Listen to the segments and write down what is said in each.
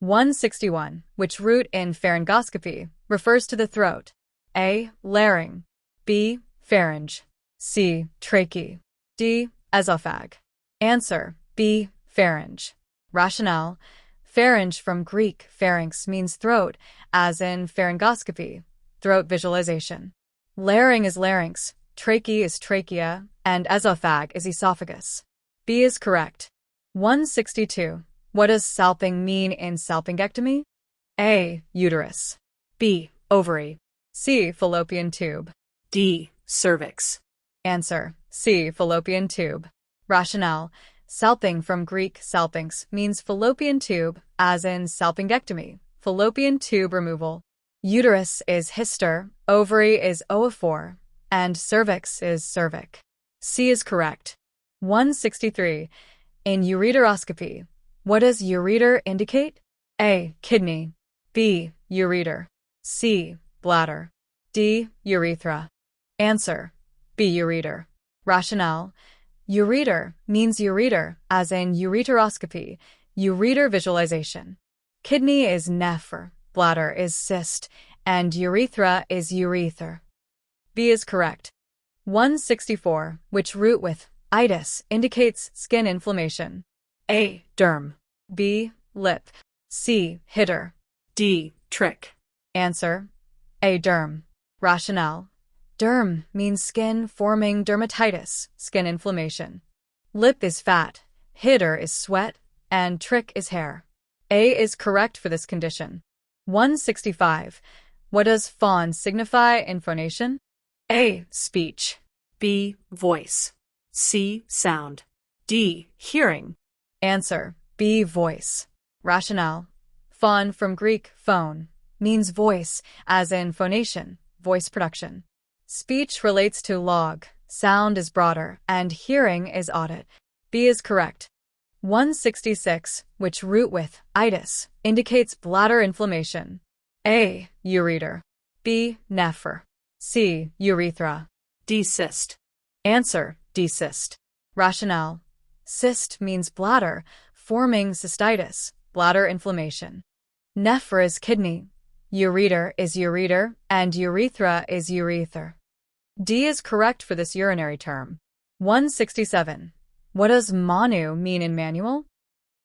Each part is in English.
161. Which root in pharyngoscopy refers to the throat? A. Larynx. B. Pharynx. C. Trachea. D. Esophagus. Answer: B. Pharynx. Rationale: pharynx from Greek pharynx means throat, as in pharyngoscopy, throat visualization. Larynx is larynx, trachea is trachea, and esophagus is esophagus. B is correct. 162. What does salping mean in salpingectomy? A. Uterus. B. Ovary. C. Fallopian tube. D. Cervix. Answer: C. Fallopian tube. Rationale: salping from Greek salpinx means fallopian tube, as in salpingectomy, fallopian tube removal. Uterus is hyster, ovary is oophore, and cervix is cervic. C is correct. 163. In ureteroscopy, what does ureter indicate? A. Kidney. B. Ureter. C. Bladder. D. Urethra. Answer: B. Ureter. Rationale: ureter means ureter, as in ureteroscopy, ureter visualization. Kidney is nepher, bladder is cyst, and urethra is urethra. B is correct. 164. Which root with itis indicates skin inflammation? A. Derm. B. Lip. C. Hitter. D. Trick. Answer: A. Derm. Rationale: derm means skin forming dermatitis, skin inflammation. Lip is fat, hitter is sweat, and trick is hair. A is correct for this condition. 165. What does fawn signify in phonation? A. Speech. B. Voice. C. Sound. D. Hearing. Answer: B. Voice. Rationale: fawn from Greek phone means voice, as in phonation, voice production. Speech relates to log, sound is broader, and hearing is audit. B is correct. 166. Which root with itis indicates bladder inflammation? A. Ureter. B. Nepher. C. Urethra. D. Cyst. Answer: D. Cyst. Rationale: cyst means bladder, forming cystitis, bladder inflammation. Nepher is kidney, ureter is ureter, and urethra is urethra. D is correct for this urinary term. 167. What does manu mean in manual?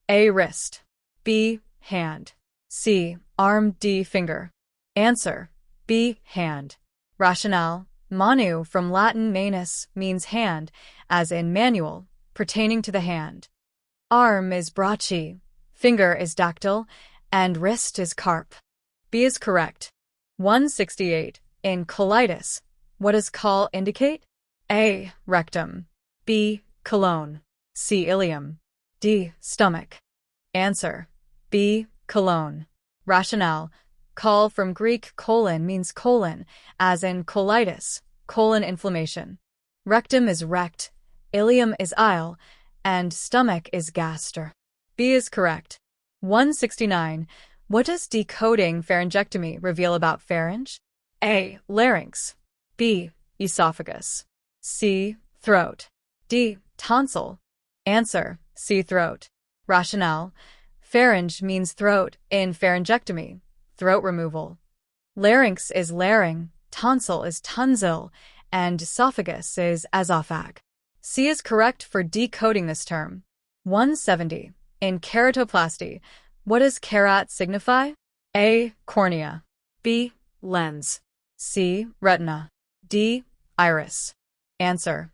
A. Wrist. B. Hand. C. Arm. D. Finger. Answer: B. Hand. Rationale: manu from Latin manus means hand, as in manual, pertaining to the hand. Arm is bracci, finger is dactyl, and wrist is carp. B is correct. 168. In colitis, what does col indicate? A. Rectum. B. Colon. C. Ileum. D. Stomach. Answer: B. Colon. Rationale: col from Greek colon means colon, as in colitis, colon inflammation. Rectum is rect, ileum is ile, and stomach is gaster. B is correct. 169. What does decoding pharyngectomy reveal about pharynx? A. Larynx. B. Esophagus. C. Throat. D. Tonsil. Answer: C. Throat. Rationale: pharynx means throat in pharyngectomy, throat removal. Larynx is larynx, tonsil is tonsil, and esophagus is esophagus. C is correct for decoding this term. 170. In keratoplasty, what does kerat signify? A. Cornea. B. Lens. C. Retina. D. Iris. Answer: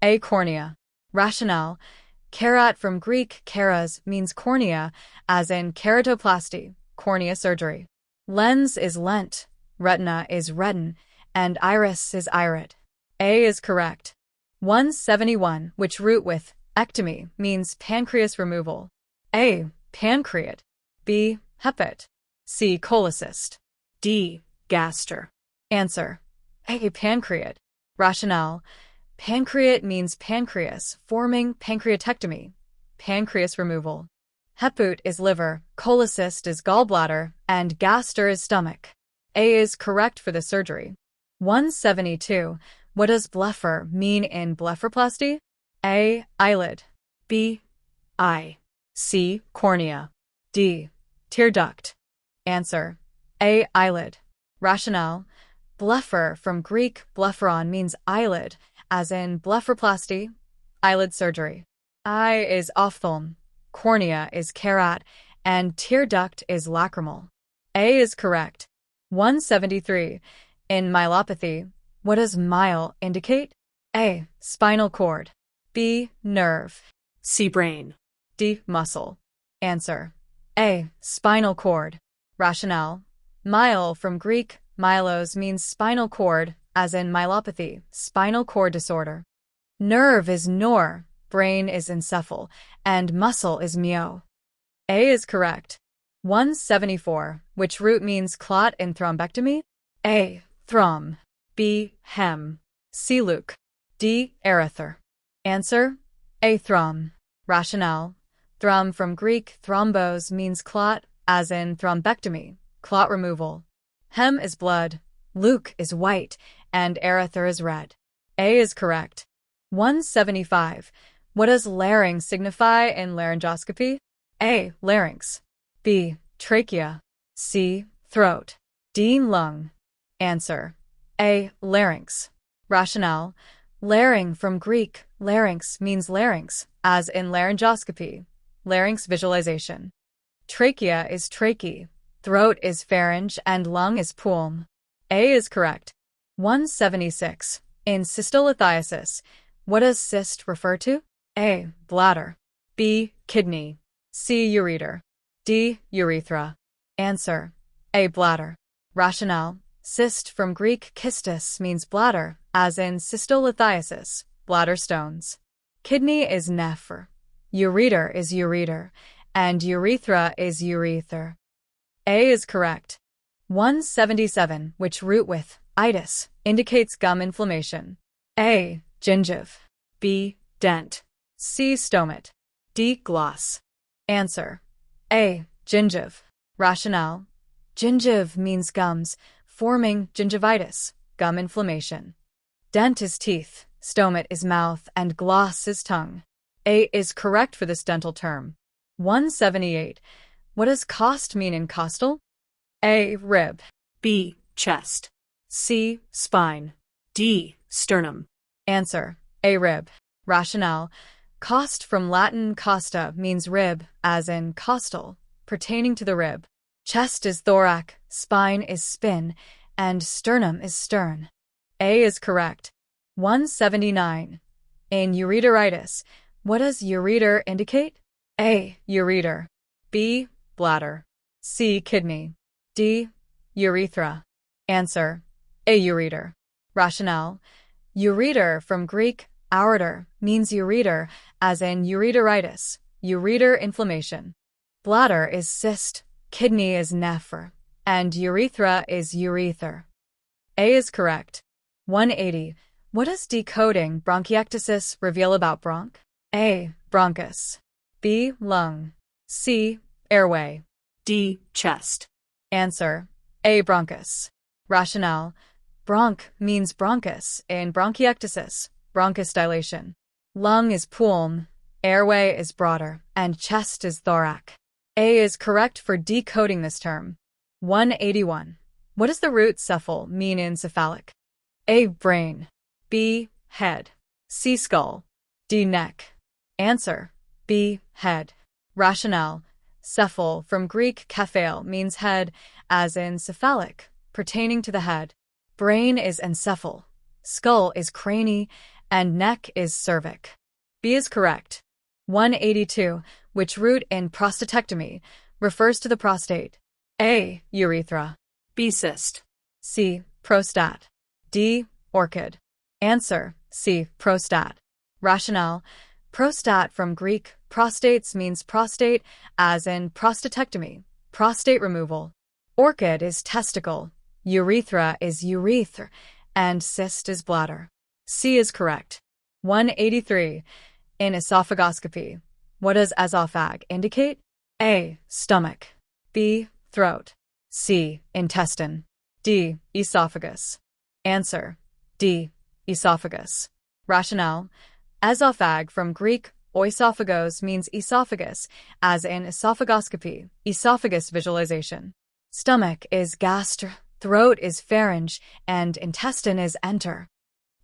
A. Cornea. Rationale: kerat from Greek keras means cornea, as in keratoplasty, cornea surgery. Lens is lent, retina is retin, and iris is irit. A is correct. 171. Which root with ectomy means pancreas removal? A. Pancreat. B. Hepat. C. Cholecyst. D. Gaster. Answer: A. Pancreat. Rationale: pancreat means pancreas, forming pancreatectomy, pancreas removal. Heput is liver, cholecyst is gallbladder, and gaster is stomach. A is correct for the surgery. 172. What does blepher mean in blepharoplasty? A. Eyelid. B. Eye. C. Cornea. D. tear duct. Answer: A. Eyelid. Rationale: blepher from Greek blepharon means eyelid, as in blepharoplasty, eyelid surgery. Eye is ophthalm, cornea is kerat, and tear duct is lacrimal. A is correct. 173. In myelopathy, what does myle indicate? A. Spinal cord. B. Nerve. C. Brain. D. Muscle. Answer: A. Spinal cord. Rationale: myle from Greek myelos means spinal cord, as in myelopathy, spinal cord disorder. Nerve is nor, brain is encephal, and muscle is myo. A is correct. 174. Which root means clot in thrombectomy? A. Throm. B. Hem. C. Luke. D. Eryther. Answer: A. Throm. Rationale: throm from Greek thrombos means clot, as in thrombectomy, clot removal. Hem is blood, Luke is white, and eryther is red. A is correct. 175. What does larynx signify in laryngoscopy? A. Larynx. B. Trachea. C. Throat. D. Lung. Answer: A. Larynx. Rationale: laryng from Greek larynx means larynx, as in laryngoscopy, larynx visualization. Trachea is trache, throat is pharynx, and lung is pulm. A is correct. 176. In cystolithiasis, what does cyst refer to? A. Bladder. B. Kidney. C. Ureter. D. Urethra. Answer: A. Bladder. Rationale: cyst from Greek kystis means bladder, as in cystolithiasis, bladder stones. Kidney is nepher. Ureter is ureter, and urethra is urethra. A is correct. 177. Which root with itis indicates gum inflammation? A. Gingive. B. Dent. C. Stomate. D. Gloss. Answer: A. Gingive. Rationale: gingive means gums, forming gingivitis, gum inflammation. Dent is teeth, stomate is mouth, and gloss is tongue. A is correct for this dental term. 178. What does cost mean in costal? A. Rib. B. Chest. C. Spine. D. Sternum. Answer: A. Rib. Rationale: cost from Latin costa means rib, as in costal, pertaining to the rib. Chest is thorax, spine is spin, and sternum is stern. A is correct. 179. In ureteritis, what does ureter indicate? A. Ureter. B. Bladder. C. Kidney. D. Urethra. Answer: A. Ureter. Rationale: ureter from Greek ureter means ureter, as in ureteritis, ureter inflammation. Bladder is cyst, kidney is nepher, and urethra is urether. A is correct. 180. What does decoding bronchiectasis reveal about bronch? A. Bronchus. B. Lung. C. Airway. D. Chest. Answer: A. Bronchus. Rationale: bronch means bronchus in bronchiectasis, bronchus dilation. Lung is pulm, airway is broader, and chest is thorax. A is correct for decoding this term. 181. What does the root cephal mean in cephalic? A. Brain. B. Head. C. Skull. D. Neck. Answer: B. Head. Rationale: cephal from Greek kephale means head, as in cephalic, pertaining to the head. Brain is encephal, skull is crani, and neck is cervic. B is correct. 182. Which root in prostatectomy refers to the prostate? A. Urethra. B. Cyst. C. Prostat. D. Orchid. Answer: C. Prostat. Rationale: prostat from Greek prostates means prostate, as in prostatectomy, prostate removal. Orchid is testicle, urethra is urethra, and cyst is bladder. C is correct. 183. In esophagoscopy, what does esophag indicate? A. Stomach. B. Throat. C. Intestine. D. Esophagus. Answer: D. Esophagus. Rationale: esophag from Greek Oesophagos means esophagus, as in esophagoscopy, esophagus visualization. Stomach is gastr, throat is pharynx, and intestine is enter.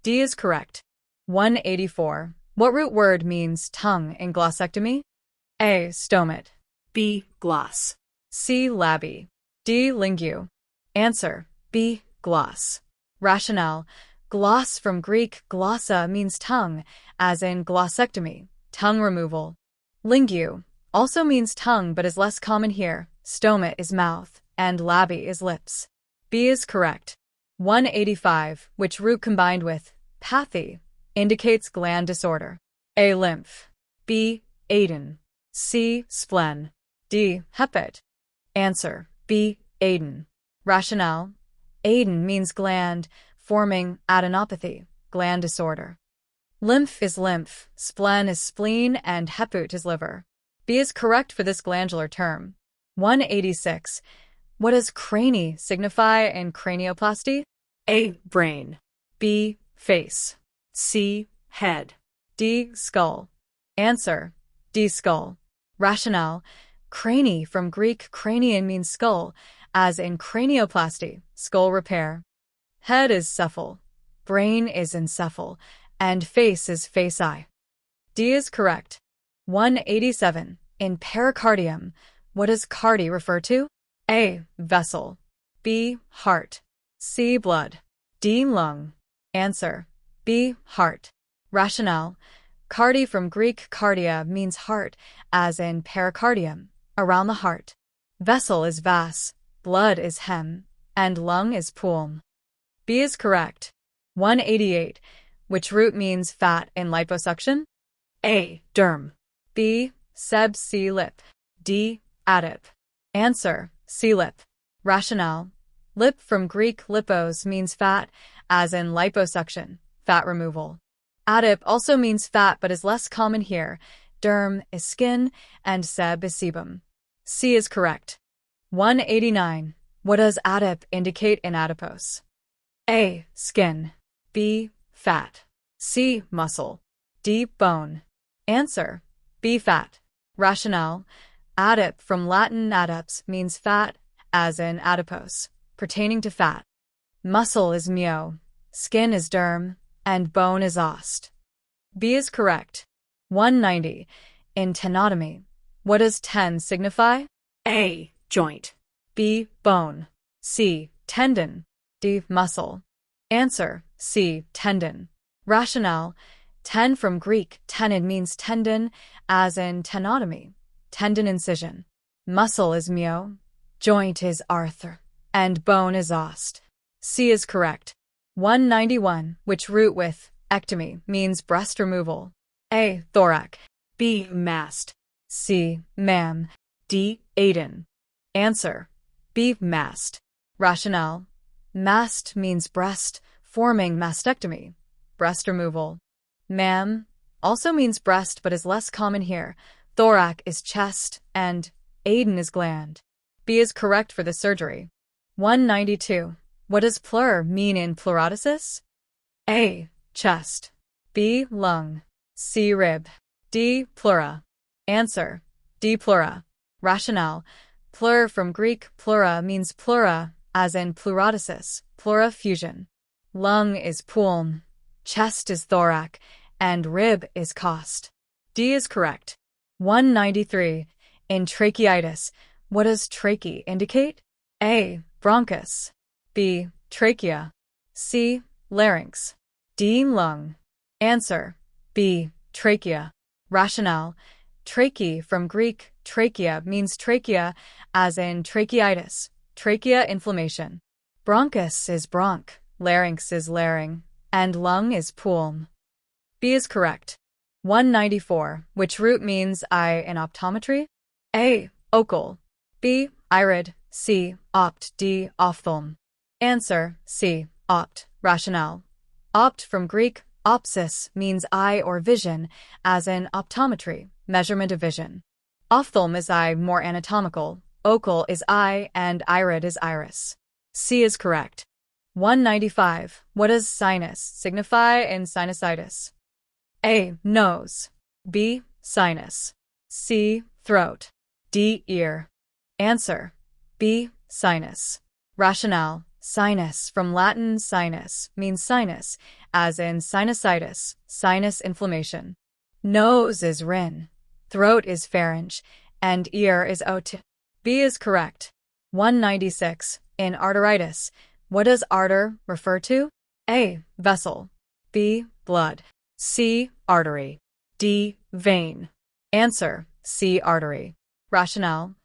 D is correct. 184. What root word means tongue in glossectomy? A. Stomach. B. Gloss. C. Labby. D. Lingue. Answer: B. Gloss. Rationale: gloss from Greek glossa means tongue, as in glossectomy, tongue removal. Lingue also means tongue but is less common here. Stoma is mouth, and labby is lips. B is correct. 185. Which root combined with pathy indicates gland disorder? A. Lymph. B. Aden. C. Spleen. D. Hepat. Answer: B. Aden. Rationale: Aden means gland, forming adenopathy, gland disorder. Lymph is lymph, spleen is spleen, and heput is liver. B is correct for this glandular term. 186. What does crani signify in cranioplasty? A. Brain. B. Face. C. Head. D. Skull. Answer: D. Skull. Rationale: crani from Greek cranion means skull, as in cranioplasty, skull repair. Head is cephal, brain is encephal, and face is face-eye. D is correct. 187. In pericardium, what does cardi refer to? A. Vessel. B. Heart. C. Blood. D. Lung. Answer: B. Heart. Rationale: cardi from Greek cardia means heart, as in pericardium, around the heart. Vessel is vas, blood is hem, and lung is pulm. B is correct. 188. Which root means fat in liposuction? A. Derm. B. Seb. C. Lip. D. Adip. Answer: C. Lip. Rationale: lip from Greek lipos means fat, as in liposuction, fat removal. Adip also means fat but is less common here. Derm is skin, and seb is sebum. C is correct. 189. What does adip indicate in adipose? A. Skin. B. Fat. C. Muscle. D. Bone. Answer: B. Fat. Rationale: adip from Latin adips means fat, as in adipose, pertaining to fat. Muscle is myo, skin is derm, and bone is ost. B is correct. 190. In tenotomy, what does ten signify? A. Joint. B. Bone. C. Tendon. D. Muscle. Answer: C. Tendon. Rationale: ten from Greek tenon means tendon, as in tenotomy, tendon incision. Muscle is myo, joint is arthur, and bone is ost. C is correct. 191. Which root with ectomy means breast removal? A. Thorac. B. Mast. C. Mam. D. Aden. Answer: B. Mast. Rationale: mast means breast, forming mastectomy, breast removal. Mam also means breast but is less common here. Thorac is chest, and Aden is gland. B is correct for the surgery. 192. What does pleur mean in pleurodesis? A. Chest. B. Lung. C. Rib. D. Pleura. Answer: D. Pleura. Rationale: pleur from Greek pleura means pleura, as in pleurodesis, pleura fusion. Lung is pulm, chest is thorac, and rib is cost. D is correct. 193. In tracheitis, what does trache indicate? A. Bronchus. B. Trachea. C. Larynx. D. Lung. Answer: B. Trachea. Rationale: trache from Greek trachea means trachea, as in tracheitis, trachea inflammation. Bronchus is bronch, larynx is larynx, and lung is pulm. B is correct. 194. Which root means eye in optometry? A. Ocal. B. Irid. C. Opt. D. Ophthalm. Answer: C. Opt. Rationale: opt from Greek opsis means eye or vision, as in optometry, measurement of vision. Ophthalm is eye, more anatomical. Ocal is eye, and irid is iris. C is correct. 195. What does sinus signify in sinusitis? A. Nose. B. sinus. C, throat. D, ear. Answer, B, sinus. Rationale. Sinus, from Latin sinus, means sinus, as in sinusitis, sinus inflammation. Nose is rhin, throat is pharynx, and ear is ot. B is correct. 196. In arteritis, what does arter refer to? A, vessel. B, blood. C, artery. D, vein. Answer, C, artery. Rationale.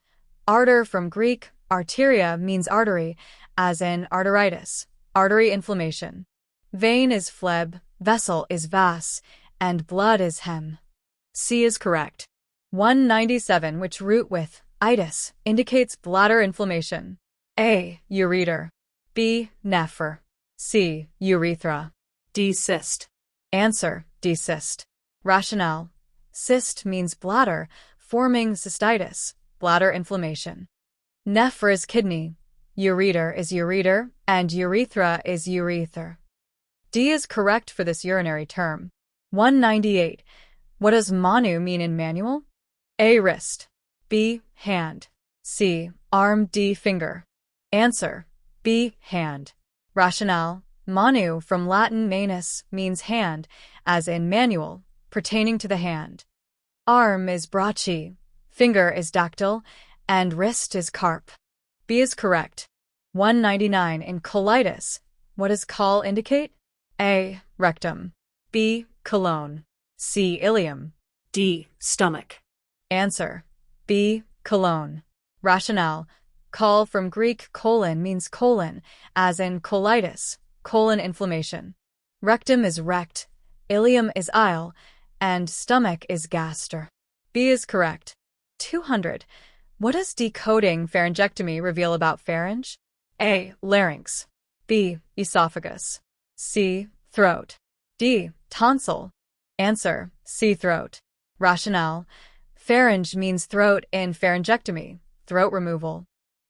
Arter, from Greek arteria, means artery, as in arteritis, artery inflammation. Vein is phleb, vessel is vas, and blood is hem. C is correct. 197. Which root with itis indicates bladder inflammation? A, ureter. B, nephre. C, urethra. D, cyst. Answer, D, cyst. Rationale. Cyst means bladder, forming cystitis, bladder inflammation. Nephre is kidney, ureter is ureter, and urethra is urethra. D is correct for this urinary term. 198. What does manu mean in manual? A, wrist. B, hand. C, arm. D, finger. Answer, B, hand. Rationale. Manu, from Latin manus, means hand, as in manual, pertaining to the hand. Arm is bracci, finger is dactyl, and wrist is carp. B is correct. 199. In colitis, what does col indicate? A, rectum. B, colon. C, ileum. D, stomach. Answer, B, colon. Rationale. Col, from Greek colon, means colon, as in colitis, colon inflammation. Rectum is rect, ileum is ile, and stomach is gaster. B is correct. 200. What does decoding pharyngectomy reveal about pharynx? A, larynx. B, esophagus. C, throat. D, tonsil. Answer, C, throat. Rationale. Pharynx means throat in pharyngectomy, throat removal.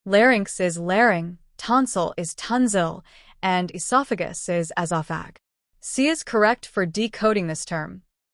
Larynx is laryng, tonsil is tonsil, and esophagus is esophag. C is correct for decoding this term.